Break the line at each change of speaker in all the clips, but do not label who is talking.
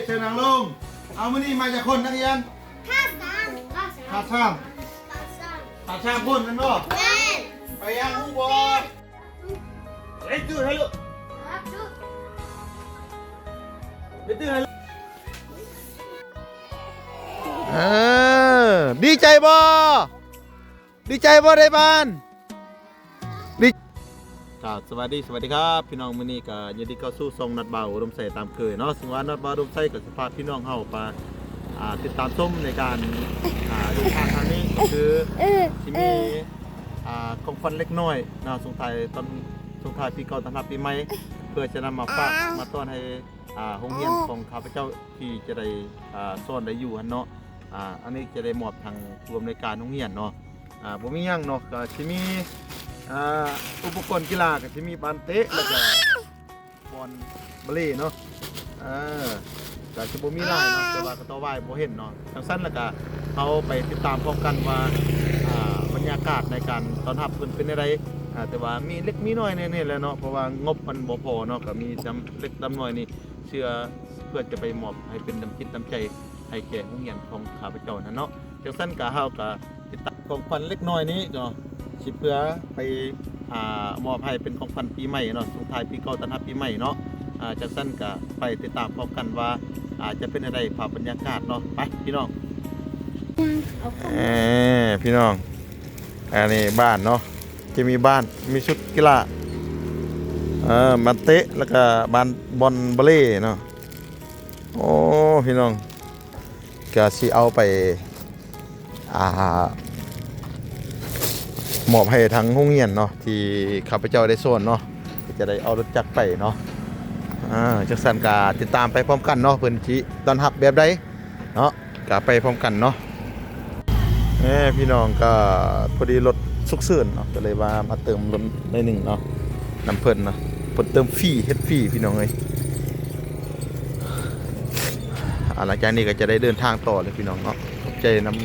เชิญนางลงเอามื้อนี้มาจากคนนักเรียนข้าช่างคนนั่นบ่ไปยังฮู้บ่เล่นตื้อให้ลูกเล่นตื้อให้ลูกดีใจบ่ได้บ้านดีครับสวัสดีครับพี่น้องมื้อนี้ก็ยินดีเข้าสู่ช่องนัดบ่าวอุดมใส่ตามเคยเนาะซึ่งว่านัดบ่าวอุดมใส่ก็สิพาพี่น้องเฮาไปติดตามชมในการเดินทางครั้งนี้ก็คือที่มีของขวัญเล็กน้อยนะส่งท้ายปีเก่าต้อนรับปีใหม่เพื่อจะนำมาฝากมาต้อนให้โรงเรียนของข้าพเจ้าที่จะได้สอนได้อยู่หั่นเนาะอันนี้จะได้มอบทางรวมในการโรงเรียนเนาะบ่มีหยังเนาะก็สิมีอุปกรณ์กีฬาก็สิมีบานเตะแล้วก็บอลบอลเล่เนาะก็สิบ่มีหลายเนาะแต่ว่าก็ต่อไว้บ่เห็นเนาะจังซั่นแล้วก็เฮาไปติดตามพร้อมกันว่าบรรยากาศในการต้อนรับเพิ่นเป็นจังไดแต่ว่ามีเล็กมีน้อยแน่ๆแหละเนาะเพราะว่างบมันบ่พอเนาะก็มีจำเล็กจำน้อยนี่เพื่อจะไปมอบให้เป็นน้ำจิตน้ำใจให้แก่โรงเรียนของข้าพเจ้านั่นเนาะจังซั่นก็เฮาก็ติดตามของขวัญเล็กน้อยนี้เนาะสิเพื่อไปมอบให้เป็นของขวัญปีใหม่เนาะส่งท้ายปีเก่าต้อนรับปีใหม่เนาะจังซั่นก็ไปติดตามพร้อมกันว่าจะเป็นอะไรภาพบรรยากาศเนาะไปพี่น้องพี่น้องอันนี้บ้านเนาะจะมีบ้านมีชุดกีฬาบานเตะแล้วก็บานบอลบอลเล่เนาะโอ้พี่น้องก็สิเอาไปมอบให้ทั้งโรงเรียนเนาะที่ข้าพเจ้าได้สอนเนาะจะได้เอารถจักรไปเนาะจักสันกาติดตามไปพร้อมกันเนาะเพิ่นสิตอนรับแบบใดเนาะก็ไปพร้อมกันเนาะพี่น้องก็พอดีรถสุกเสื่นเนาะก็เลยว่ามาเติมรถได้หนึ่งเนาะน้ำเพิ่นเนาะเพิ่นเติมฟรีเฮ็ดฟรีพี่น้องเอ้ยหลังจากนี้ก็จะได้เดินทางต่อเลยพี่น้องเนาะขอบใจนำ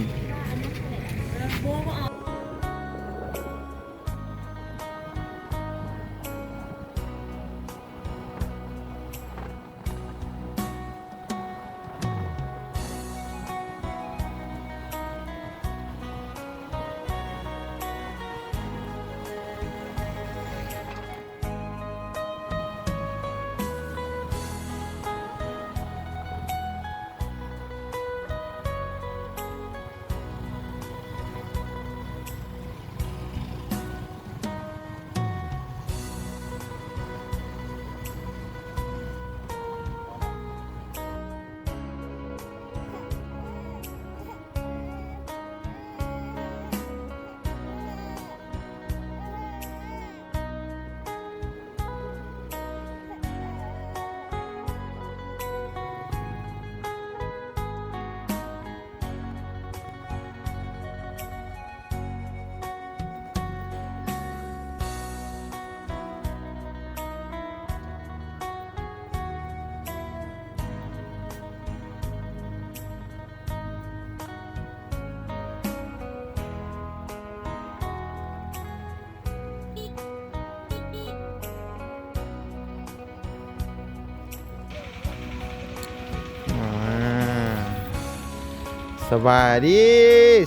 สวัสดี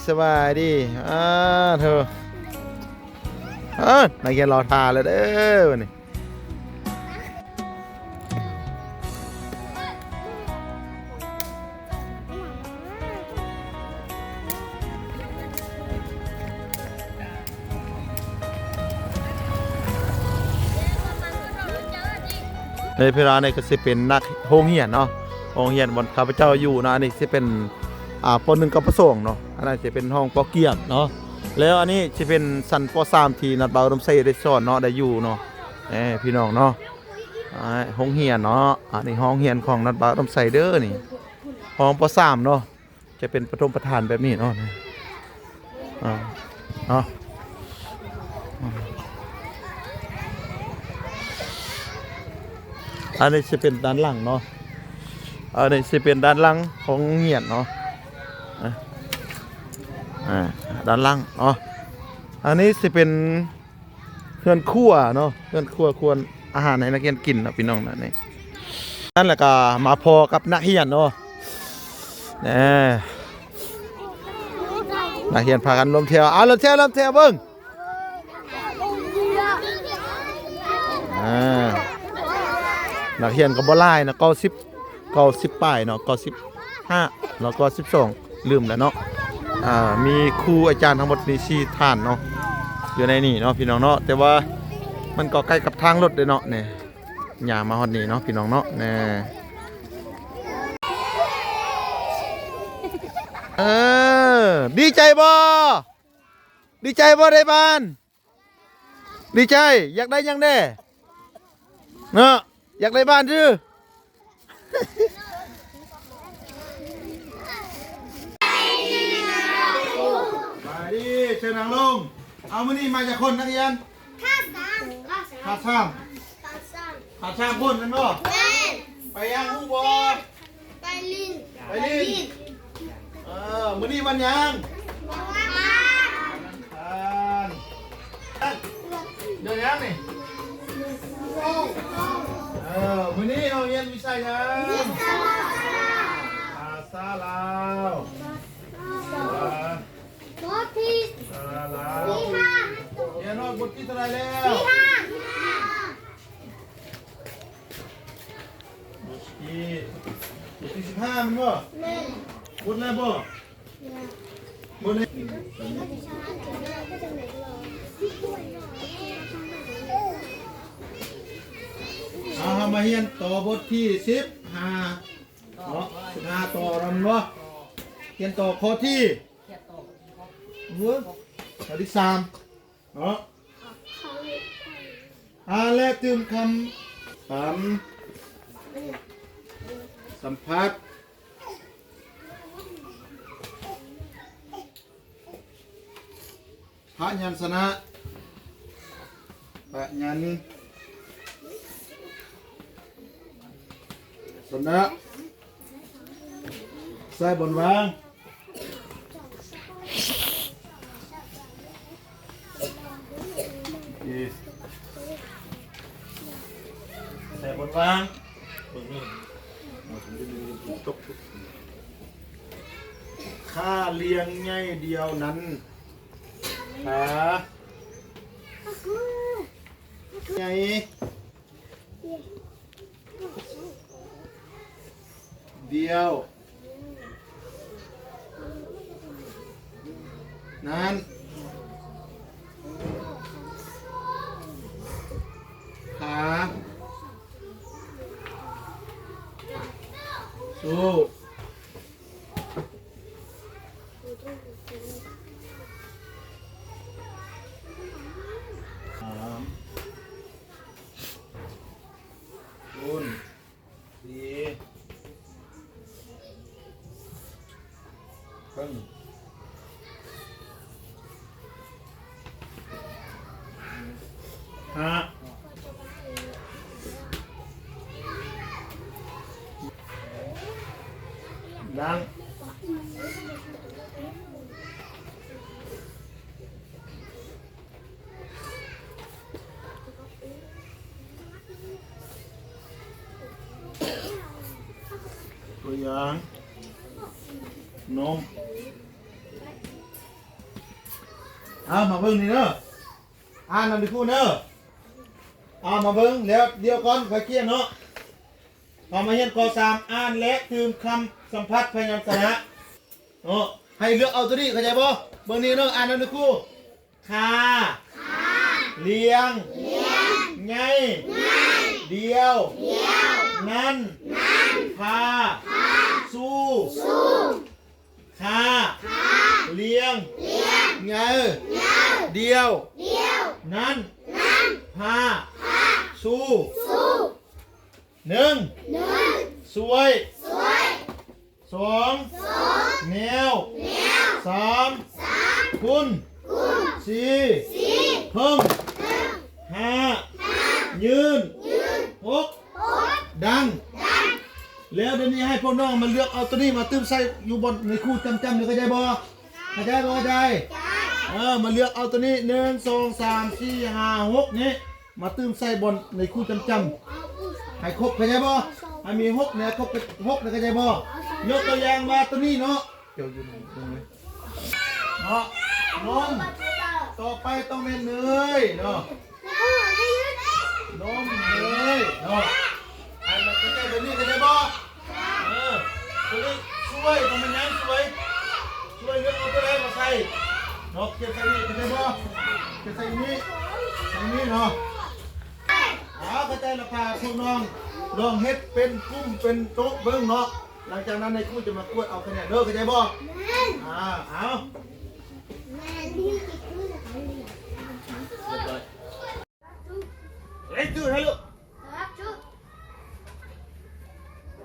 เธอนายแกรอทาเลยเด้อวันนี้ในพิราในก็สิเป็นนักโรงเรียนเนาะโรงเรียนวันข้าพเจ้าอยู่นะนี่สิเป็นป.1 กับป.2เนาะอันนั้นจะเป็นห้องป.เกียรติเนาะแล้วอันนี้จะเป็นชั้นป.3ที่นัดบ่าวอุดมใส่ได้สอนเนาะได้อยู่เนาะพี่น้องเนาะห้องเรียนเนาะอันนี้ห้องเรียนของนัดบ่าวอุดมใส่เด้อนี่ห้องป.3เนาะจะเป็นประถมประธานแบบนี้เนาะเนาะอันนี้จะเป็นด้านหลังเนาะอันนี้จะเป็นด้านหลังของเรียนเนาะด้านล่างอันนี้จะเป็นเครื่องครัวเนาะเครื่องครัวควรอาหารให้นักเรียนกินนะพี่น้องนะนี่ นั่นแหละก็มาพอกับนักเรียนเนาะนี่นักเรียนพากันลมเที่ยวลมเที่ยวเบิ่งนักเรียนก็บ่หลายนะ90ป้ายเนาะ95แล้วก็12ลืมแล้วเนาะมีครูอาจารย์ทั้งหมดมี4ท่านเนาะอยู่ในนี่เนาะพี่น้องเนาะแต่ว่ามันก็ใกล้กับทางรถเลยเนาะนี่อย่ามาฮอดนี่เนาะพี่น้องเนาะนี่ดีใจบ่ได้บ้านดีใจอยากได้ยังแน่เนาะอยากได้บ้านชื่อมาดิเชิญนางลงเอามื้อนี้มาจากคนนักเรียนขาซ้ำคนนั่นบ่ไปยังฮู้บ่ไปลินมื้อนี้วันยังเดี๋ยวยังนี่มื้อนี้เราเรียนวิชายังภาษาลาวบทที่5เรียนบทที่เท่าไหร่แล้วบทที่15มันบ่บทอะไรบ่บทนี้มาเรียนต่อบทที่15เนาะ15ต่อรำบ่เรียนต่อข้อที่ข้อที่3เนาะและเติมคำสัมผัสพยัญชนะพยัญชนะใส่บนวางใส่บนวางค่าเลี้ยงง่ายเดียวนั้นไงเดียวนั้นขาสู้คุณดีเพิ่งดังตัวอย่างนมมาเบิ่งนี่เนอะนำไปคู่เนอะมาเบิ่งแล้วเดี๋ยวก่อนค่อยเกี่ยงเนาะมาเรียนข้อ3อ่านและตืมคำสัมผัสพยัญชนะให้เลือกเอาตัวนี้เข้าใจบ่เบิ่งนี่เนอะอ่านนำไปคู่คาเลี้ยงไงเดียวนั้นพาสู้คาเลี้ยงไงเดียวนั้นพาสู้1สวย2แนว3คุณ4เพิ่ม5ยืน6ดังแล้วเดี๋ยวนี้ให้พวกน้องมาเลือกเอาตัวนี้มาตื้มใส่อยู่บนในคู่จำเลยเข้าใจบ่เข้าใจมาเลือกเอาตัวนี้1 2 3 4 5 6นี่มาตื้มใส่บนในคู่จำให้ครบเข้าใจบ่ ให้มีหกเนี่ยครบหกเนี่ยเข้าใจบ่ยกตัวอย่างมาตัวนี้เนาะเดี๋ยวอยู่ตรงนี้เนาะนมต่อไปต้องเป็นเนยเนาะนมเนยเนาะอันนั้นเข้าใจตัวนี้เข้าใจบ่ตัวนี้ช่วยต้องเป็นยังช่วยเรื่องเอาตัวแรกมาใส่เนาะเก็บใส่นี่เข้าใจบ่เก็บใส่นี่เนาะเข้าใจแล้วพาพวกน้องลองเฮ็ดเป็นกุ้งเป็นโต๊ะเบิ้งเนาะหลังจากนั้นในกุ้งจะมากวดเอาคะแนนเด้อเข้าใจบ่เอาเล่นตื้อให้ลูก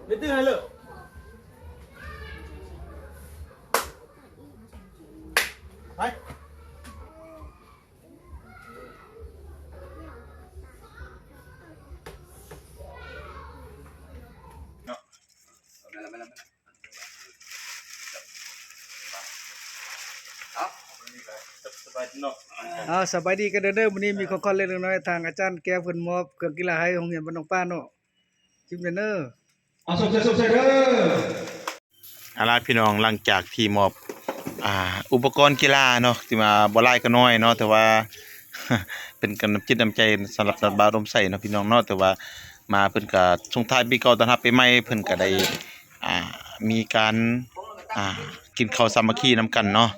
เล่นตื้อให้ลูกไป
สบายดีกันเด้อมื้อนี้มีของขวัญเล็กน้อยทางอาจารย์แก้วเพิ่นมอบเครื่องกีฬาให้โรงเรียนบ้านหนองป้าเนาะจิ้มเด้อ
ส่งใส่เด้อล่ะพี่น้องหลังจากที่มอบอุปกรณ์กีฬาเนาะที่มาบ่หลายก็น้อยเนาะแต่ว่า เป็นกำลังจิตน้ำใจสำหรับรัฐบาลร่มไส้เนาะพี่น้องเนาะแต่ว่ามาเพิ่นก็ส่งท้ายปีเก่าต้อนรับปีใหม่เพิ่นก็ได้มีการกินข้าวสามัคคีนำกันเนาะ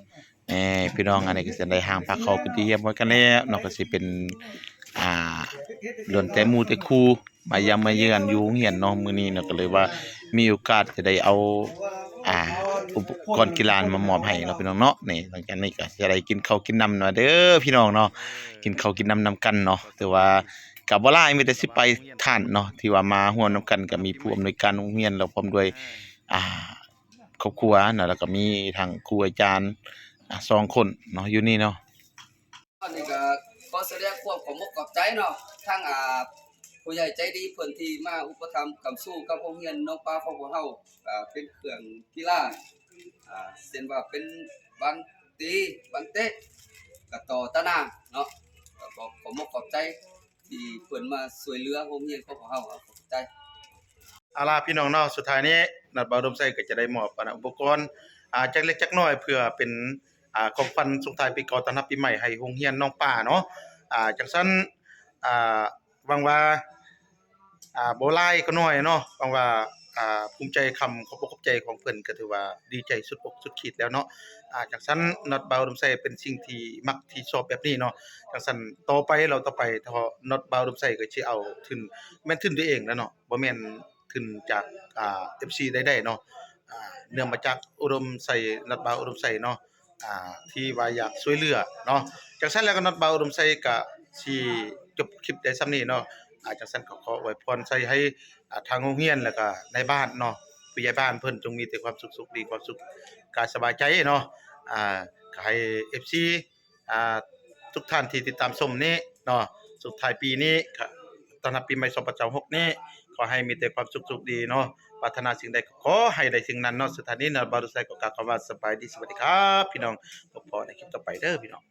พี่น้องอันนี้ก็สิได้ห่างพาเข้าเป็นที่เยี่ยมไว้กันแล้วเนาะก็สิเป็นล้วนแต่หมู่แต่ครูมายามมาเยือนอยู่โรงเรียนเนาะมื้อนี้เนาะก็เลยว่ามีโอกาสจะได้เอาอุปกรณ์กีฬามามอบให้เนาะพี่น้องเนาะนี่หลังจากนี้ก็จะได้กินข้าวกินน้ำเนาะเด้อพี่น้องเนาะกินข้าวกินน้ำนำกันเนาะแต่ว่าก็บ่หลายมีแต่สิไปท่านเนาะที่ว่ามาร่วมนำกันก็มีผู้อำนวยการโรงเรียนแล้วพร้อมด้วยครอบครัวเนาะแล้วก็มีทางครูอาจารย์2คนเนาะอยู่นี่เนาะ
อันนี้ก็ขอแสดงความขอบคุณขอบใจเนาะทั้งผู้ใหญ่ใจดีเพิ่นที่มาอุปถัมภ์กำสู้กับโรงเรียนน้องปลาของพวกเฮาเป็นเครื่องกีฬาเช่นว่าเป็นบันตีบันเตะก็ต่อตะนางเนาะก็ขอบคุณขอบใจที่เพิ่นมาช่วยเหลือโรงเรียนของพวกเฮาขอบใจ
ล่ะพี่น้องเนาะสุดท้ายนี้นัดบ่าวดมไส้ก็จะได้มอบอุปกรณ์จักเล็กจักน้อยเพื่อเป็นของขวัญส่งท้ายปีเก่าต้อนรับปีใหม่ให้โรงเรียนน้องป่าเนาะจังซั่นหวังว่าบ่หลายก็น้อยเนาะหวังว่าภูมิใจคำขอบอกขอบใจของเพิ่นก็ถือว่าดีใจสุดอกสุดขีดแล้วเนาะจังซั่นน็อตบ่าวดมไส้เป็นสิ่งที่มักที่ชอบแบบนี้เนาะจังซั่นต่อไปถ้าน็อตบ่าวดมไส้ก็สิเอาทุนแม่นทุนตัวเองแล้วเนาะบ่แม่นทุนจากFC ใดๆเนาะเนื่องมาจากอุดมใส่น็อตบ่าวอุดมใส่เนาะที่ว่าอยากช่วยเหลือเนาะจังซั่นแล้วก็น็อตบ่าวอุดมใส่ก็สิจบคลิปได้ส่ำนี้เนาะจังซั่นก็ขออวยพรใส่ให้ทางโรงเรียนแล้วก็ในบ้านเนาะผู้ใหญ่บ้านเพิ่นจงมีแต่ความสุขดีความสุขกายสบายใจเนาะก็ให้ FC ทุกท่านที่ติดตามชมนี้เนาะสุดท้ายปีนี้ก็ต้อนรับปีใหม่2026นี้ขอให้มีแต่ความสุขดีเนาะปรารถนาสิ่งใดก็ขอให้ได้สิ่งนั้นเนาะสุดท้ายนี้นะบ่าวดุไซก็กล่าวคำว่าสบายดีสวัสดีครับพี่น้องพบกันในคลิปต่อไปเด้อพี่น้อง